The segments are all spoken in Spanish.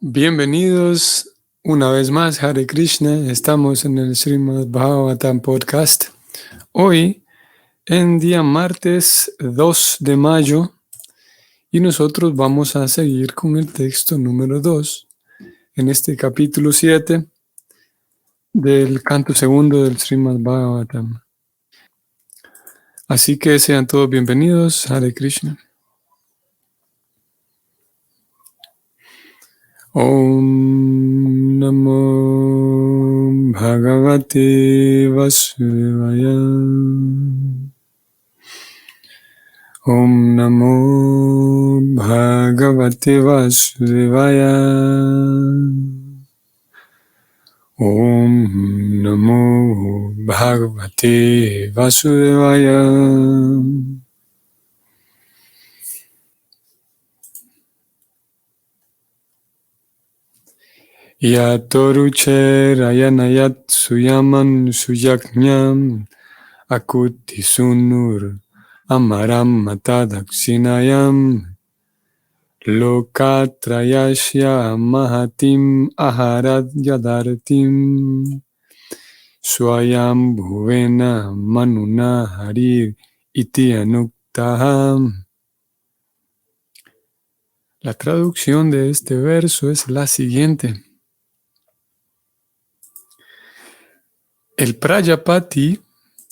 Bienvenidos una vez más, Hare Krishna. Estamos en el Srimad Bhagavatam Podcast. Hoy, en día martes 2 de mayo, y nosotros vamos a seguir con el texto número 2 en este capítulo 7 del canto segundo del Srimad Bhagavatam. Así que sean todos bienvenidos, Hare Krishna. Om Namo Bhagavate Vasudevaya. Om Namo Bhagavate Vasudevaya. Om Namo Bhagavate Vasudevaya. Yatorucherayanayat suyaman suyaknyam akuti sunur amaram matadaksinayam lokatrayasya mahatim aharad yadartim swayam bhuvena manuna harir iti anuktaham. La traducción de este verso es la siguiente. El Prajapati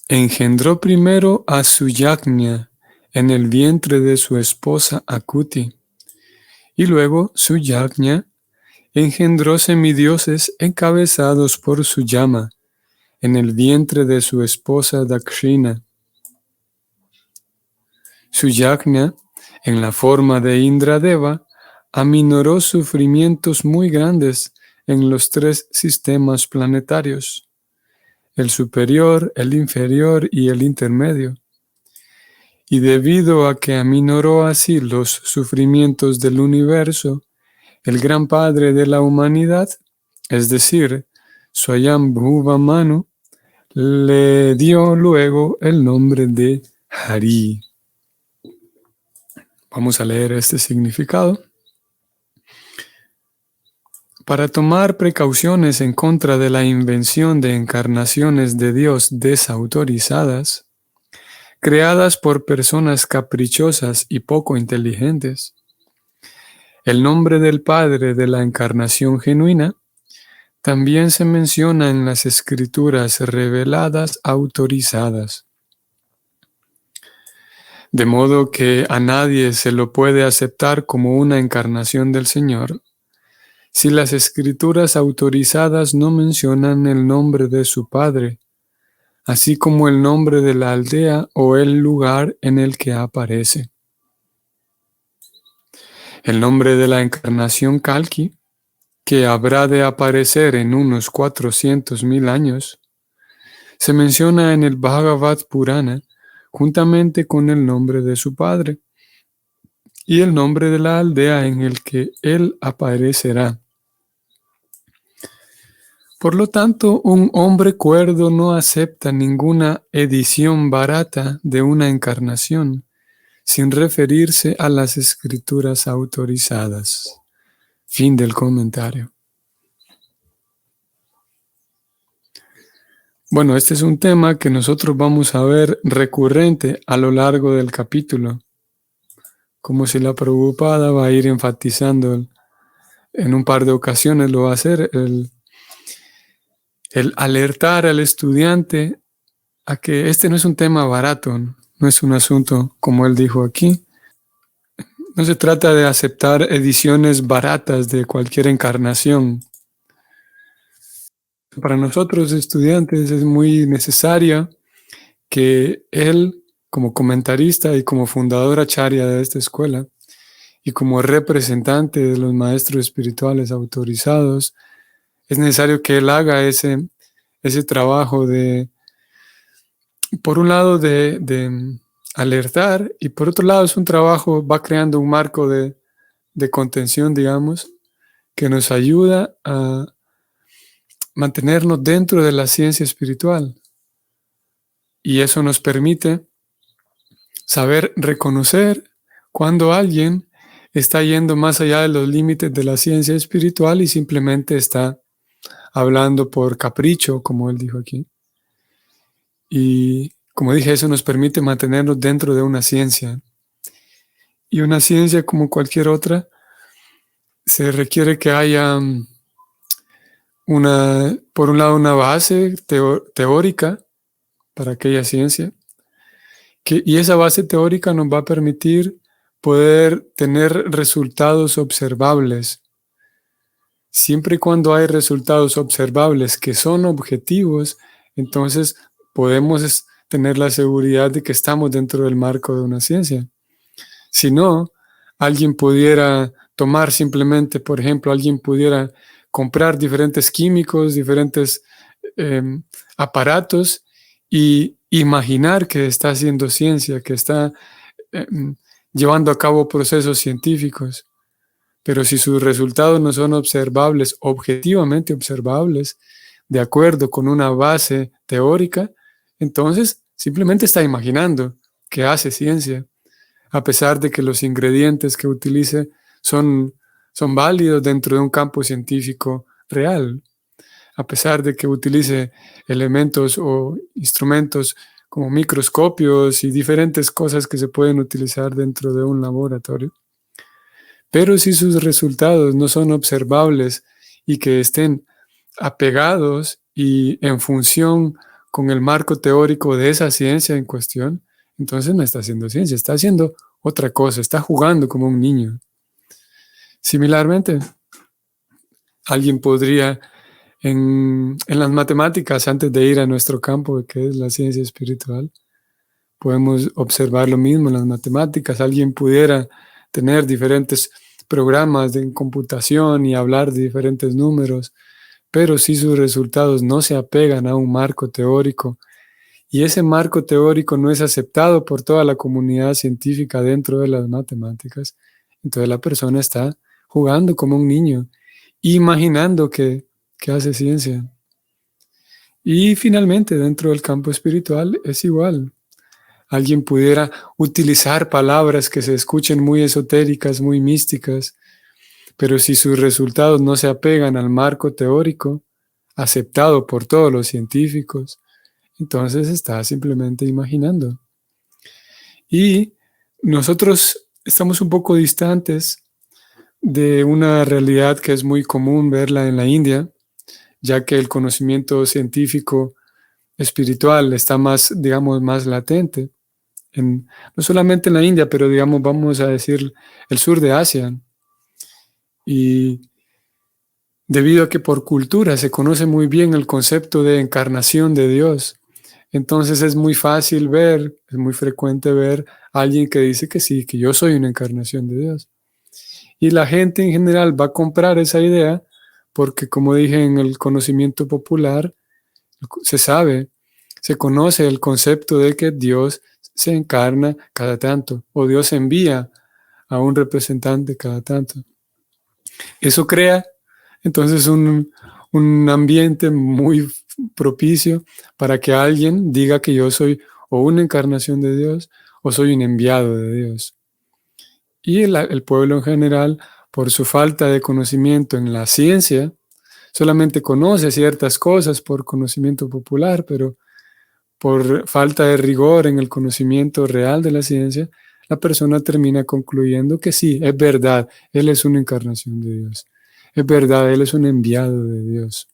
engendró primero a Suyajna en el vientre de su esposa Akuti, y luego Suyajna engendró semidioses encabezados por Suyama en el vientre de su esposa Dakshina. Suyajna, en la forma de Indradeva, aminoró sufrimientos muy grandes en los tres sistemas planetarios, el superior, el inferior y el intermedio. Y debido a que aminoró así los sufrimientos del universo, el gran padre de la humanidad, es decir, Swayambhuva Manu, le dio luego el nombre de Hari. Vamos a leer este significado. Para tomar precauciones en contra de la invención de encarnaciones de Dios desautorizadas, creadas por personas caprichosas y poco inteligentes, el nombre del Padre de la encarnación genuina también se menciona en las escrituras reveladas autorizadas. De modo que a nadie se lo puede aceptar como una encarnación del Señor si las escrituras autorizadas no mencionan el nombre de su Padre, así como el nombre de la aldea o el lugar en el que aparece. El nombre de la encarnación Kalki, que habrá de aparecer en unos 400,000 años, se menciona en el Bhagavad Purana juntamente con el nombre de su padre y el nombre de la aldea en el que él aparecerá. Por lo tanto, un hombre cuerdo no acepta ninguna edición barata de una encarnación sin referirse a las escrituras autorizadas. Fin del comentario. Bueno, este es un tema que nosotros vamos a ver recurrente a lo largo del capítulo, como si la Prabhupada va a ir enfatizando en un par de ocasiones, lo va a hacer, el alertar al estudiante a que este no es un tema barato, no es un asunto, como él dijo aquí. No se trata de aceptar ediciones baratas de cualquier encarnación. Para nosotros estudiantes es muy necesario que él, como comentarista y como fundador acharya de esta escuela, y como representante de los maestros espirituales autorizados, es necesario que él haga ese trabajo de, por un lado, de alertar, y por otro lado es un trabajo, va creando un marco de contención, digamos, que nos ayuda a mantenernos dentro de la ciencia espiritual. Y eso nos permite saber reconocer cuando alguien está yendo más allá de los límites de la ciencia espiritual y simplemente está hablando por capricho, como él dijo aquí. Y como dije, eso nos permite mantenernos dentro de una ciencia. Y una ciencia, como cualquier otra, se requiere que haya por un lado, una base teórica para aquella ciencia, y esa base teórica nos va a permitir poder tener resultados observables. Siempre y cuando hay resultados observables que son objetivos, entonces podemos tener la seguridad de que estamos dentro del marco de una ciencia. Si no, alguien pudiera tomar simplemente, por ejemplo, alguien pudiera comprar diferentes químicos, diferentes aparatos y imaginar que está haciendo ciencia, que está llevando a cabo procesos científicos. Pero si sus resultados no son observables, objetivamente observables, de acuerdo con una base teórica, entonces simplemente está imaginando que hace ciencia, a pesar de que los ingredientes que utilice son válidos dentro de un campo científico real, a pesar de que utilice elementos o instrumentos como microscopios y diferentes cosas que se pueden utilizar dentro de un laboratorio. Pero si sus resultados no son observables y que estén apegados y en función con el marco teórico de esa ciencia en cuestión, entonces no está haciendo ciencia, está haciendo otra cosa, está jugando como un niño. Similarmente, alguien podría en las matemáticas, antes de ir a nuestro campo, que es la ciencia espiritual, podemos observar lo mismo en las matemáticas. Alguien pudiera tener diferentes programas de computación y hablar de diferentes números, pero si sus resultados no se apegan a un marco teórico y ese marco teórico no es aceptado por toda la comunidad científica dentro de las matemáticas, entonces la persona está jugando como un niño, imaginando que hace ciencia. Y finalmente, dentro del campo espiritual es igual. Alguien pudiera utilizar palabras que se escuchen muy esotéricas, muy místicas, pero si sus resultados no se apegan al marco teórico aceptado por todos los científicos, entonces está simplemente imaginando. Y nosotros estamos un poco distantes de una realidad que es muy común verla en la India, ya que el conocimiento científico espiritual está más, digamos, más latente. No solamente en la India, pero digamos, vamos a decir, el sur de Asia. Y debido a que por cultura se conoce muy bien el concepto de encarnación de Dios, entonces es muy fácil ver, es muy frecuente ver a alguien que dice que sí, que yo soy una encarnación de Dios. Y la gente en general va a comprar esa idea porque, como dije, en el conocimiento popular se sabe, se conoce el concepto de que Dios se encarna cada tanto o Dios envía a un representante cada tanto. Eso crea entonces un ambiente muy propicio para que alguien diga que yo soy o una encarnación de Dios o soy un enviado de Dios. Y el pueblo en general, por su falta de conocimiento en la ciencia, solamente conoce ciertas cosas por conocimiento popular, pero por falta de rigor en el conocimiento real de la ciencia, la persona termina concluyendo que sí, es verdad, Él es una encarnación de Dios. Es verdad, Él es un enviado de Dios.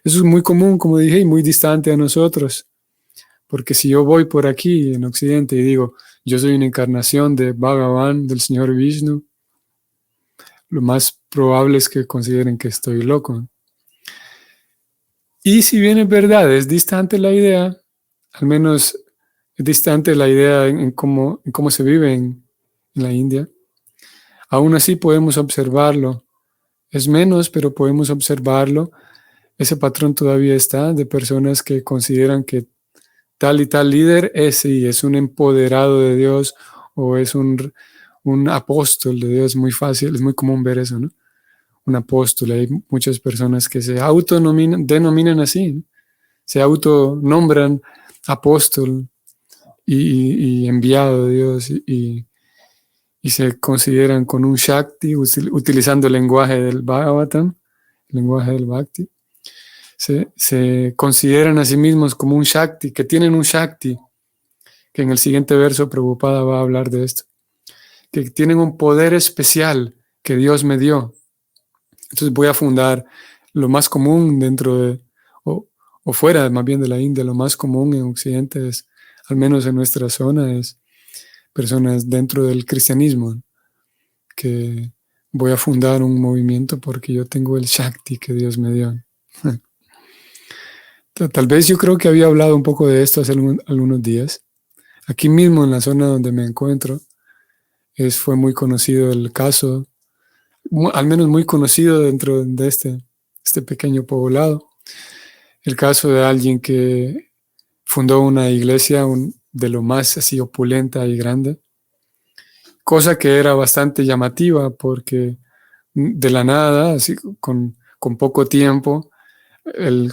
Eso es muy común, como dije, y muy distante a nosotros. Porque si yo voy por aquí en Occidente y digo, yo soy una encarnación de Bhagavan, del Señor Vishnu, lo más probable es que consideren que estoy loco. Y si bien es verdad, es distante la idea, al menos es distante la idea en cómo se vive en la India, aún así podemos observarlo. Es menos, pero podemos observarlo. Ese patrón todavía está de personas que consideran que tal y tal líder es un empoderado de Dios o es un apóstol de Dios. Es muy fácil, es muy común ver eso, ¿no? Un apóstol. Hay muchas personas que se denominan así, ¿no? Se autonombran apóstol y enviado de Dios. y se consideran con un Shakti, utilizando el lenguaje del Bhagavatam, el lenguaje del Bhakti. Se consideran a sí mismos como un Shakti, que tienen un Shakti, que en el siguiente verso Prabhupada va a hablar de esto, que tienen un poder especial que Dios me dio. Entonces voy a fundar lo más común dentro de, o fuera más bien de la India, lo más común en Occidente es, al menos en nuestra zona, es personas dentro del cristianismo, que voy a fundar un movimiento porque yo tengo el Shakti que Dios me dio. Tal vez yo creo que había hablado un poco de esto hace algunos días. Aquí mismo en la zona donde me encuentro, fue muy conocido el caso, al menos muy conocido dentro de este pequeño poblado, el caso de alguien que fundó una iglesia de lo más así opulenta y grande, cosa que era bastante llamativa porque de la nada, así con poco tiempo,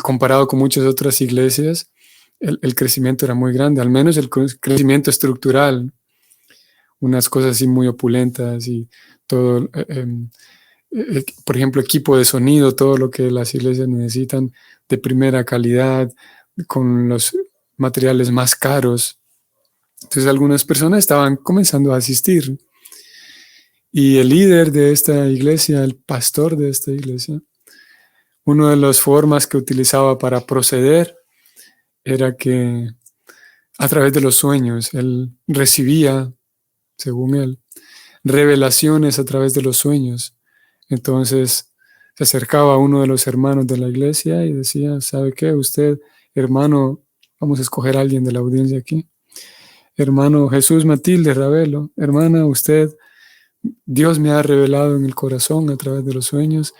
comparado con muchas otras iglesias, el crecimiento era muy grande, al menos el crecimiento estructural, unas cosas así muy opulentas y todo, por ejemplo, equipo de sonido, todo lo que las iglesias necesitan de primera calidad, con los materiales más caros. Entonces algunas personas estaban comenzando a asistir. Y el líder de esta iglesia, el pastor de esta iglesia, una de las formas que utilizaba para proceder era que a través de los sueños, él recibía, según él, revelaciones a través de los sueños. Entonces se acercaba a uno de los hermanos de la iglesia y decía, ¿sabe qué? Usted, hermano, vamos a escoger a alguien de la audiencia aquí. Hermano Jesús Matilde Ravelo, hermana, usted, Dios me ha revelado en el corazón a través de los sueños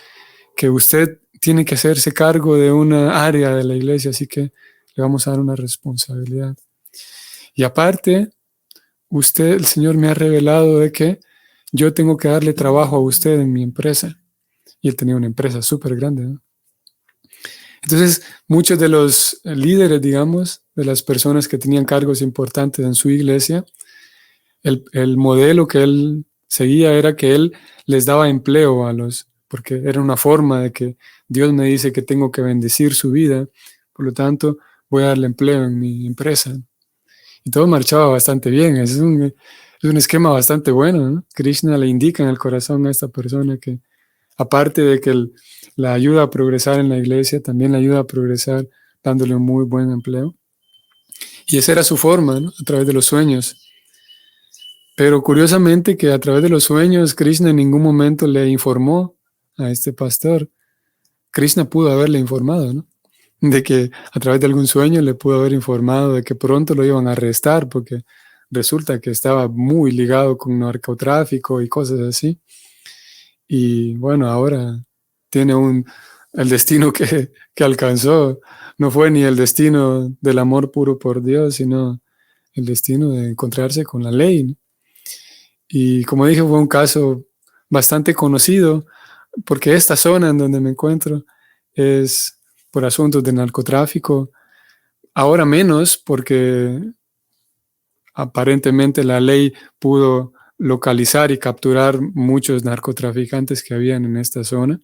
que usted tiene que hacerse cargo de una área de la iglesia, así que le vamos a dar una responsabilidad. Y aparte, el Señor me ha revelado de que yo tengo que darle trabajo a usted en mi empresa. Y él tenía una empresa súper grande, ¿no? Entonces, muchos de los líderes, digamos, de las personas que tenían cargos importantes en su iglesia, el modelo que él seguía era que él les daba empleo porque era una forma de que Dios me dice que tengo que bendecir su vida, por lo tanto, voy a darle empleo en mi empresa. Y todo marchaba bastante bien, es un esquema bastante bueno, ¿no? Krishna le indica en el corazón a esta persona que, aparte de que la ayuda a progresar en la iglesia, también la ayuda a progresar dándole un muy buen empleo. Y esa era su forma, ¿no? A través de los sueños. Pero curiosamente que a través de los sueños, Krishna en ningún momento le informó a este pastor. Krishna pudo haberle informado, ¿no? De que a través de algún sueño le pudo haber informado de que pronto lo iban a arrestar porque resulta que estaba muy ligado con narcotráfico y cosas así. Y bueno, ahora tiene el destino que alcanzó. No fue ni el destino del amor puro por Dios, sino el destino de encontrarse con la ley, ¿no? Y como dije, fue un caso bastante conocido porque esta zona en donde me encuentro es por asuntos de narcotráfico. Ahora menos porque aparentemente la ley pudo localizar y capturar muchos narcotraficantes que habían en esta zona.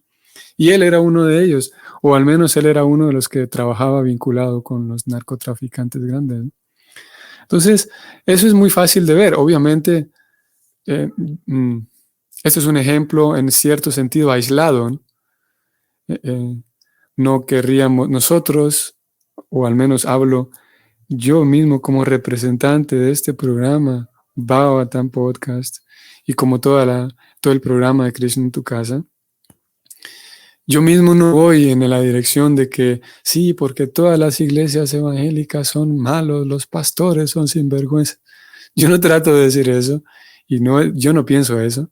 Y él era uno de ellos, o al menos él era uno de los que trabajaba vinculado con los narcotraficantes grandes, ¿no? Entonces, eso es muy fácil de ver. Obviamente, esto es un ejemplo en cierto sentido aislado, ¿no? No querríamos nosotros, o al menos hablo yo mismo como representante de este programa, Bhagavatam Podcast, y como todo el programa de Krishna en tu casa, yo mismo no voy en la dirección de que sí, porque todas las iglesias evangélicas son malos, los pastores son sinvergüenza. Yo no trato de decir eso, y yo no pienso eso.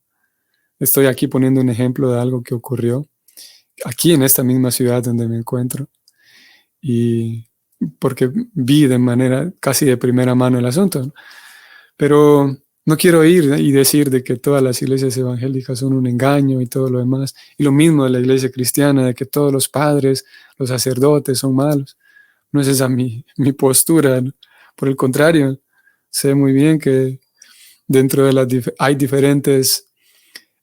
Estoy aquí poniendo un ejemplo de algo que ocurrió aquí en esta misma ciudad donde me encuentro, y porque vi de manera casi de primera mano el asunto, ¿no? Pero no quiero ir y decir de que todas las iglesias evangélicas son un engaño y todo lo demás. Y lo mismo de la iglesia cristiana, de que todos los padres, los sacerdotes son malos. No es esa mi postura, ¿no? Por el contrario, sé muy bien que dentro de hay diferentes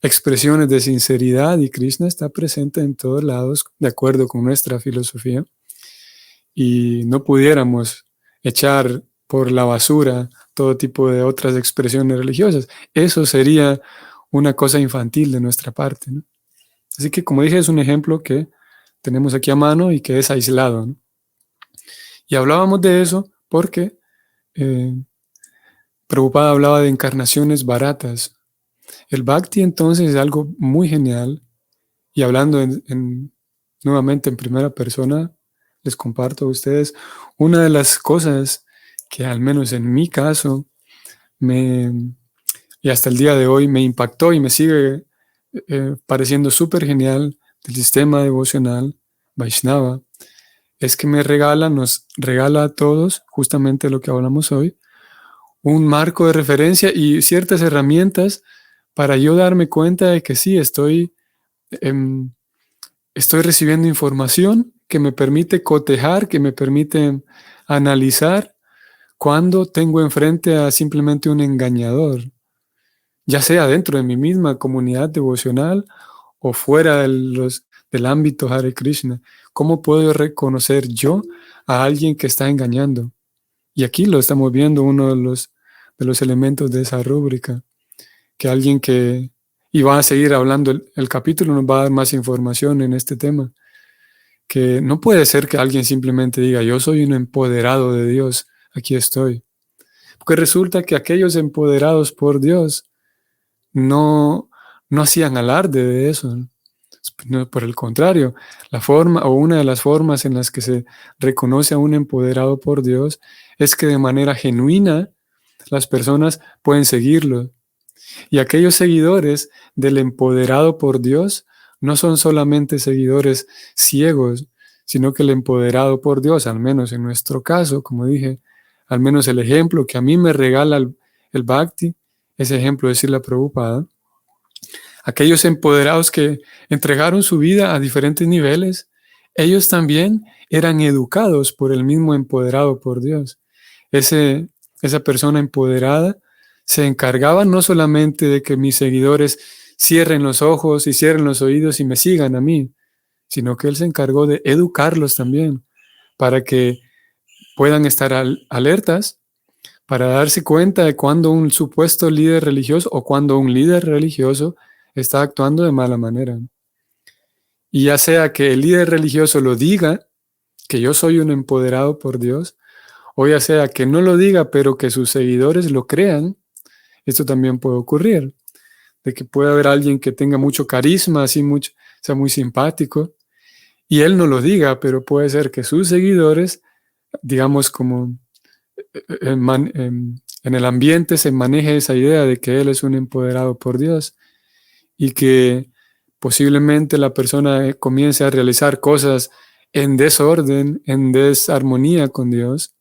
expresiones de sinceridad y Krishna está presente en todos lados, de acuerdo con nuestra filosofía. Y no pudiéramos echar por la basura todo tipo de otras expresiones religiosas. Eso sería una cosa infantil de nuestra parte, ¿no? Así que, como dije, es un ejemplo que tenemos aquí a mano y que es aislado, ¿no? Y hablábamos de eso porque Prabhupada hablaba de encarnaciones baratas. El Bhakti entonces es algo muy genial. Y hablando nuevamente en primera persona, les comparto a ustedes una de las cosas que al menos en mi caso y hasta el día de hoy me impactó y me sigue pareciendo súper genial del sistema devocional Vaishnava, es que nos regala a todos justamente lo que hablamos hoy, un marco de referencia y ciertas herramientas para yo darme cuenta de que sí, estoy recibiendo información que me permite cotejar, que me permite analizar cuando tengo enfrente a simplemente un engañador, ya sea dentro de mi misma comunidad devocional o fuera del ámbito Hare Krishna. ¿Cómo puedo reconocer yo a alguien que está engañando? Y aquí lo estamos viendo, uno de los elementos de esa rúbrica, que alguien que, y va a seguir hablando, el capítulo nos va a dar más información en este tema, que no puede ser que alguien simplemente diga, yo soy un empoderado de Dios, aquí estoy. Porque resulta que aquellos empoderados por Dios no, no hacían alarde de eso. No, por el contrario, la forma o una de las formas en las que se reconoce a un empoderado por Dios es que de manera genuina las personas pueden seguirlo. Y aquellos seguidores del empoderado por Dios no son solamente seguidores ciegos, sino que el empoderado por Dios, al menos en nuestro caso, como dije, al menos el ejemplo que a mí me regala el Bhakti, ese ejemplo de Srila Prabhupada, aquellos empoderados que entregaron su vida a diferentes niveles, ellos también eran educados por el mismo empoderado por Dios. Esa persona empoderada se encargaba no solamente de que mis seguidores cierren los ojos y cierren los oídos y me sigan a mí, sino que él se encargó de educarlos también para que puedan estar alertas, para darse cuenta de cuando un supuesto líder religioso o cuando un líder religioso está actuando de mala manera. Y ya sea que el líder religioso lo diga, que yo soy un empoderado por Dios, o ya sea que no lo diga, pero que sus seguidores lo crean, esto también puede ocurrir, de que puede haber alguien que tenga mucho carisma, así sea muy simpático, y él no lo diga, pero puede ser que sus seguidores, digamos como en el ambiente se maneje esa idea de que él es un empoderado por Dios y que posiblemente la persona comience a realizar cosas en desorden, en desarmonía con Dios,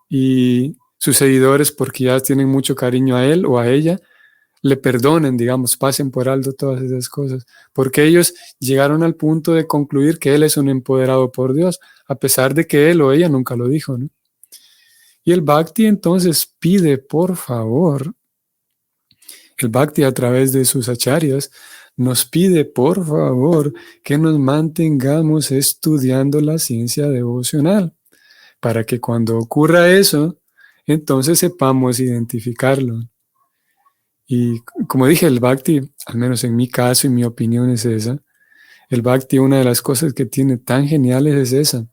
y sus seguidores, porque ya tienen mucho cariño a él o a ella, le perdonen, digamos, pasen por alto todas esas cosas, porque ellos llegaron al punto de concluir que él es un empoderado por Dios, a pesar de que él o ella nunca lo dijo, ¿no? Y el Bhakti entonces pide, por favor, el Bhakti a través de sus acharyas, nos pide, por favor, que nos mantengamos estudiando la ciencia devocional, para que cuando ocurra eso, entonces sepamos identificarlo. Y como dije, el Bhakti, al menos en mi caso y mi opinión es esa, el Bhakti, una de las cosas que tiene tan geniales es esa,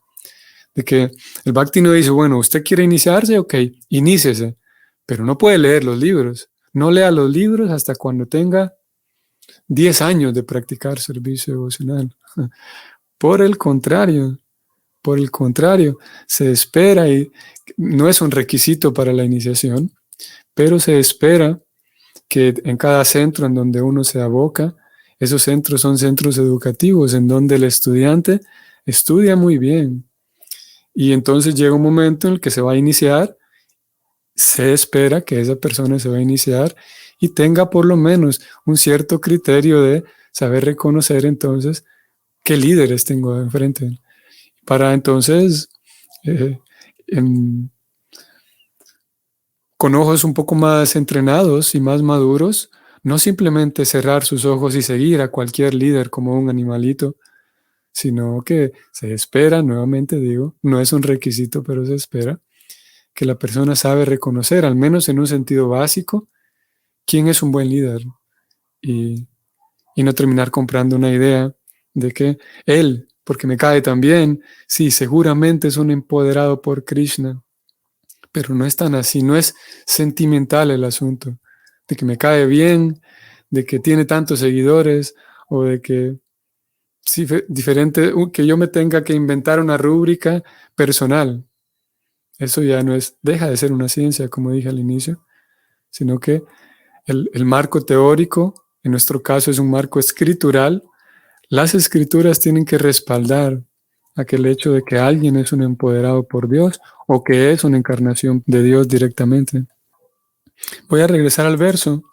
de que el Bhakti no dice, bueno, usted quiere iniciarse, ok, iníciese, pero no puede leer los libros. No lea los libros hasta cuando tenga 10 años de practicar servicio devocional. Por el contrario, se espera, y no es un requisito para la iniciación, pero se espera que en cada centro en donde uno se aboca, esos centros son centros educativos en donde el estudiante estudia muy bien. Y entonces llega un momento en el que se va a iniciar, se espera que esa persona se va a iniciar y tenga por lo menos un cierto criterio de saber reconocer entonces qué líderes tengo enfrente. Para entonces, eh, con ojos un poco más entrenados y más maduros, no simplemente cerrar sus ojos y seguir a cualquier líder como un animalito, sino que se espera, nuevamente digo, no es un requisito, pero se espera, que la persona sabe reconocer, al menos en un sentido básico, quién es un buen líder y, y no terminar comprando una idea de que él, porque me cae tan bien, sí, seguramente es un empoderado por Krishna, pero no es tan así, no es sentimental el asunto, de que me cae bien, de que tiene tantos seguidores o de que sí, diferente, que yo me tenga que inventar una rúbrica personal. Eso ya no es, deja de ser una ciencia, como dije al inicio, sino que el marco teórico, en nuestro caso, es un marco escritural. Las escrituras tienen que respaldar aquel hecho de que alguien es un empoderado por Dios o que es una encarnación de Dios directamente. Voy a regresar al verso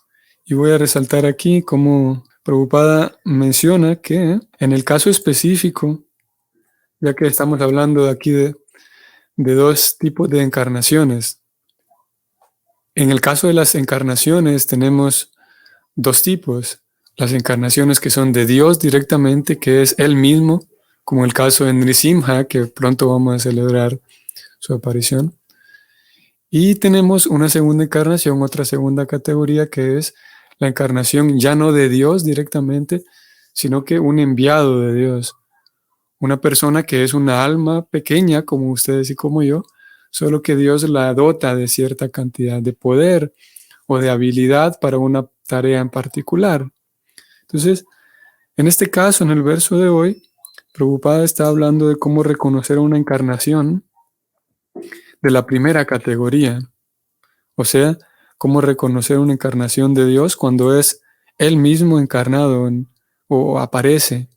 y voy a resaltar aquí cómo Prabhupada menciona que en el caso específico, ya que estamos hablando aquí de dos tipos de encarnaciones, en el caso de las encarnaciones tenemos dos tipos. Las encarnaciones que son de Dios directamente, que es Él mismo, como el caso de Nrisimha, que pronto vamos a celebrar su aparición. Y tenemos una segunda encarnación, otra segunda categoría, que es la encarnación ya no de Dios directamente, sino que un enviado de Dios. Una persona que es una alma pequeña, como ustedes y como yo, solo que Dios la dota de cierta cantidad de poder o de habilidad para una tarea en particular. Entonces, en este caso, en el verso de hoy, Prabhupada está hablando de cómo reconocer una encarnación de la primera categoría, o sea, cómo reconocer una encarnación de Dios cuando es Él mismo encarnado o aparece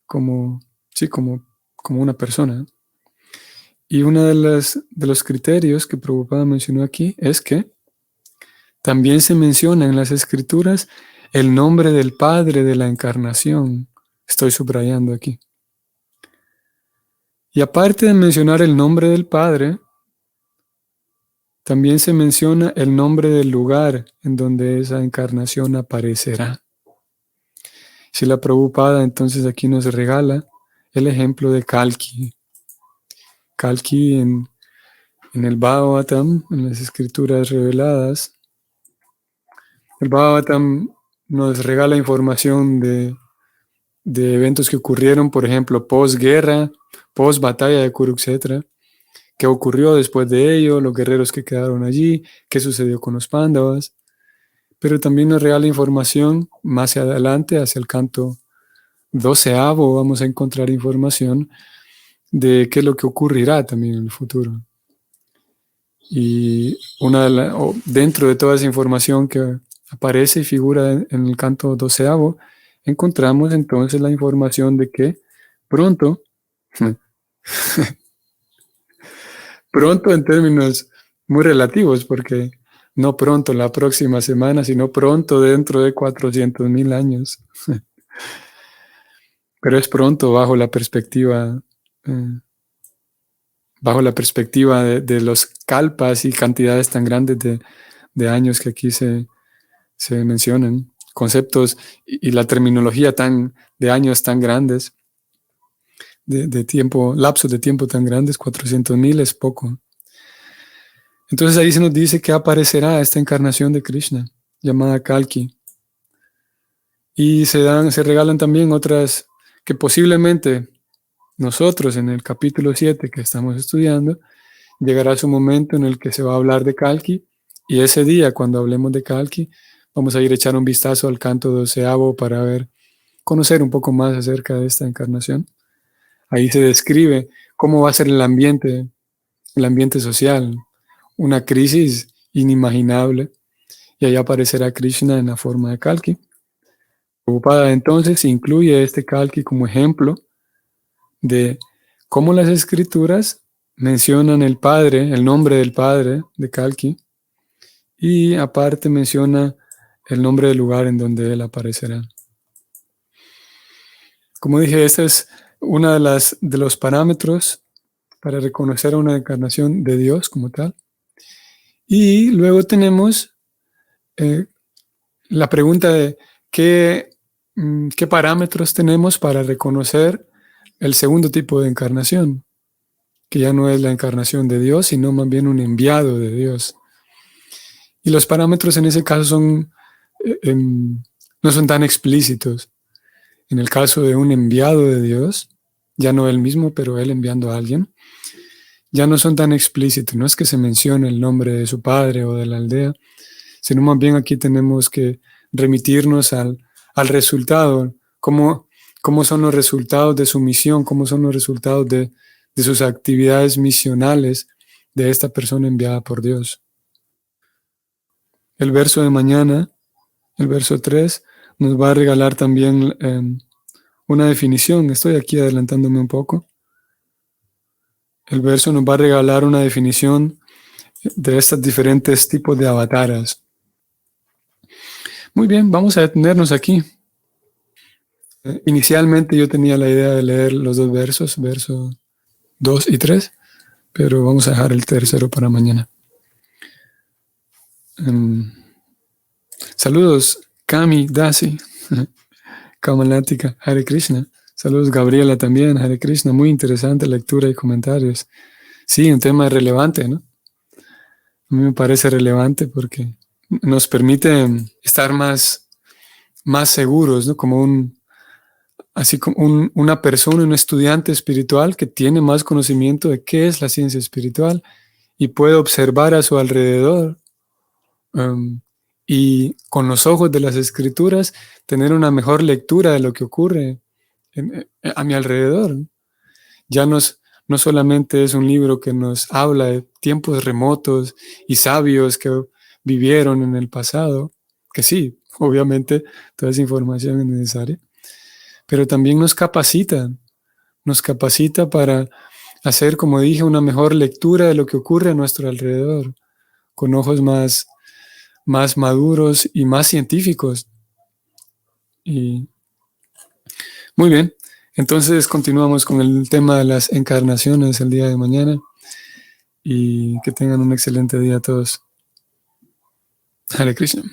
como, sí, como una persona. Y uno de los criterios que Prabhupada mencionó aquí es que también se menciona en las escrituras el nombre del Padre de la encarnación. Estoy subrayando aquí. Y aparte de mencionar el nombre del Padre, también se menciona el nombre del lugar en donde esa encarnación aparecerá. Si la Prabhupada entonces aquí nos regala el ejemplo de Kalki. Kalki en el Bhagavatam, en las escrituras reveladas, el Bhagavatam nos regala información de eventos que ocurrieron, por ejemplo, posguerra, post-batalla de Kurukshetra, qué ocurrió después de ello, los guerreros que quedaron allí, qué sucedió con los Pándavas, pero también nos regala información más adelante, hacia el canto 12º, vamos a encontrar información de qué es lo que ocurrirá también en el futuro. Y dentro de toda esa información que aparece y figura en el canto 12º, encontramos entonces la información de que pronto, pronto en términos muy relativos, porque no pronto la próxima semana, sino pronto dentro de 400,000 años. Pero es pronto bajo la perspectiva de los kalpas y cantidades tan grandes de años que aquí se mencionan, conceptos y la terminología de años tan grandes, de tiempo, lapsos de tiempo tan grandes, 400,000 es poco. Entonces ahí se nos dice que aparecerá esta encarnación de Krishna, llamada Kalki. Y se regalan también otras que posiblemente nosotros en el capítulo 7 que estamos estudiando, llegará su momento en el que se va a hablar de Kalki, y ese día, cuando hablemos de Kalki, vamos a ir a echar un vistazo al canto 12º para conocer un poco más acerca de esta encarnación. Ahí se describe cómo va a ser el ambiente social, una crisis inimaginable, y ahí aparecerá Krishna en la forma de Kalki. Prabhupada entonces incluye este Kalki como ejemplo de cómo las escrituras mencionan el nombre del padre de Kalki, y aparte menciona el nombre del lugar en donde él aparecerá. Como dije, este es uno de los parámetros para reconocer una encarnación de Dios como tal. Y luego tenemos la pregunta de qué parámetros tenemos para reconocer el segundo tipo de encarnación, que ya no es la encarnación de Dios, sino más bien un enviado de Dios. Y los parámetros en ese caso no son tan explícitos. En el caso de un enviado de Dios, ya no él mismo, pero él enviando a alguien, ya no son tan explícitos. No es que se mencione el nombre de su padre o de la aldea, sino más bien aquí tenemos que remitirnos al resultado, cómo son los resultados de su misión, cómo son los resultados de sus actividades misionales de esta persona enviada por Dios. El verso de mañana, el verso 3, nos va a regalar también una definición. Estoy aquí adelantándome un poco. El verso nos va a regalar una definición de estos diferentes tipos de avataras. Muy bien, vamos a detenernos aquí. Inicialmente yo tenía la idea de leer los dos versos, versos 2 y 3, pero vamos a dejar el tercero para mañana. Saludos, Kami, Dasi, Kamalatika, Hare Krishna. Saludos, Gabriela también, Hare Krishna. Muy interesante lectura y comentarios. Sí, un tema relevante, ¿no? A mí me parece relevante porque nos permite estar más seguros, ¿no? Así como una persona, un estudiante espiritual que tiene más conocimiento de qué es la ciencia espiritual y puede observar a su alrededor y con los ojos de las escrituras tener una mejor lectura de lo que ocurre a mi alrededor. Ya no solamente es un libro que nos habla de tiempos remotos y sabios que vivieron en el pasado, que sí, obviamente toda esa información es necesaria, pero también nos capacita para hacer, como dije, una mejor lectura de lo que ocurre a nuestro alrededor, con ojos más maduros y más científicos. Y muy bien, entonces continuamos con el tema de las encarnaciones el día de mañana y que tengan un excelente día a todos. Hare Krishna.